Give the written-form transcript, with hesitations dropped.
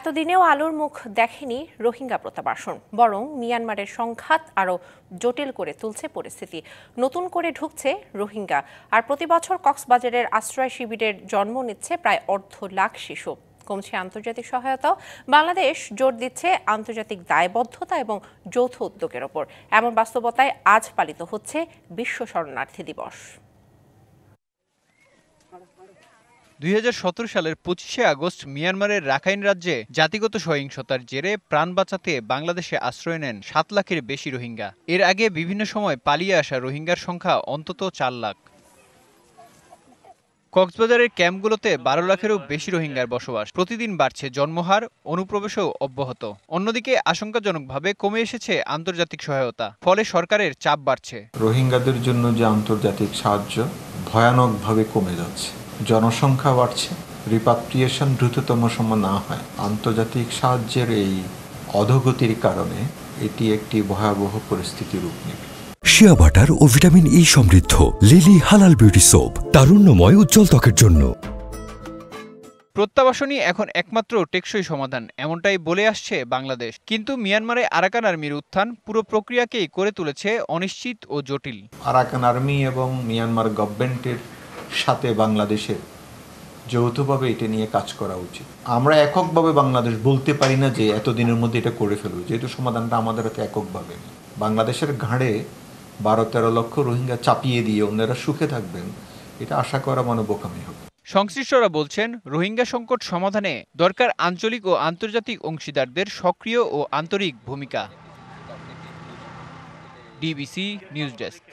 এতদিনেও আলোর মুখ দেখেনি রোহিঙ্গা প্রত্যাবাসন, বরং মিয়ানমারের সংঘাত আরও জটিল করে তুলছে পরিস্থিতি। নতুন করে ঢুকছে রোহিঙ্গা, আর প্রতি বছর কক্সবাজারের আশ্রয় শিবিরের জন্ম নিচ্ছে প্রায় 1.5 লাখ শিশু। কমছে আন্তর্জাতিক সহায়তাও। বাংলাদেশ জোর দিচ্ছে আন্তর্জাতিক দায়বদ্ধতা এবং যৌথ উদ্যোগের ওপর। এমন বাস্তবতায় আজ পালিত হচ্ছে বিশ্ব শরণার্থী দিবস। 2017 সালের 25শে আগস্ট মিয়ানমারের রাখাইন রাজ্যে জাতিগত সহিংসতার জেরে প্রাণ বাঁচাতে বাংলাদেশে আশ্রয় নেন 7 লাখের বেশি রোহিঙ্গা। এর আগে বিভিন্ন সময় পালিয়ে আসা রোহিঙ্গার সংখ্যা অন্তত 4 লাখ। কক্সবাজারের ক্যাম্পগুলোতে 12 লাখেরও বেশি রোহিঙ্গার বসবাস। প্রতিদিন বাড়ছে জন্মহার, অনুপ্রবেশও অব্যাহত। অন্যদিকে আশঙ্কাজনকভাবে কমে এসেছে আন্তর্জাতিক সহায়তা, ফলে সরকারের চাপ বাড়ছে। রোহিঙ্গাদের জন্য যে আন্তর্জাতিক সাহায্য ভয়ানকভাবে কমে যাচ্ছে, জনসংখ্যা বাড়ছে, রিপাট্রিয়েশন দ্রুততম সময় না হয় আন্তর্জাতিক সাহায্যের এই অধোগতির কারণে এটি একটি ভয়াবহ পরিস্থিতির রূপ নেবে। শিয়া বাটার ও ভিটামিন ই সমৃদ্ধ লিলি হালাল বিউটি সোপ, তারুণ্যময় উজ্জ্বল ত্বকের জন্য। প্রত্যাবাসনই এখন একমাত্র টেকসই সমাধান, এমনটাই বলে আসছে বাংলাদেশ। কিন্তু মিয়ানমারে আরাকান আর্মির উত্থান পুরো প্রক্রিয়াকেই করে তুলেছে অনিশ্চিত ও জটিল। আরাকান আর্মি এবং মিয়ানমার গভর্নমেন্টের সাথে বাংলাদেশের যৌথভাবে এটা নিয়ে কাজ করা উচিত। আমরা এককভাবে বাংলাদেশ বলতে পারি না যে এতদিনের মধ্যে এটা করে ফেলব, যেহেতু সমাধানটা আমাদের হাতে এককভাবে নেই। বাংলাদেশের ঘাড়ে 12-13 লক্ষ রোহিঙ্গা চাপিয়ে দিয়ে অন্যরা সুখে থাকবেন, এটা আশা করা বোকামি হবে। সংশ্লিষ্টরা বলছেন, রোহিঙ্গা সংকট সমাধানে দরকার আঞ্চলিক ও আন্তর্জাতিক অংশীদারদের সক্রিয় ও আন্তরিক ভূমিকা। DBC news desk.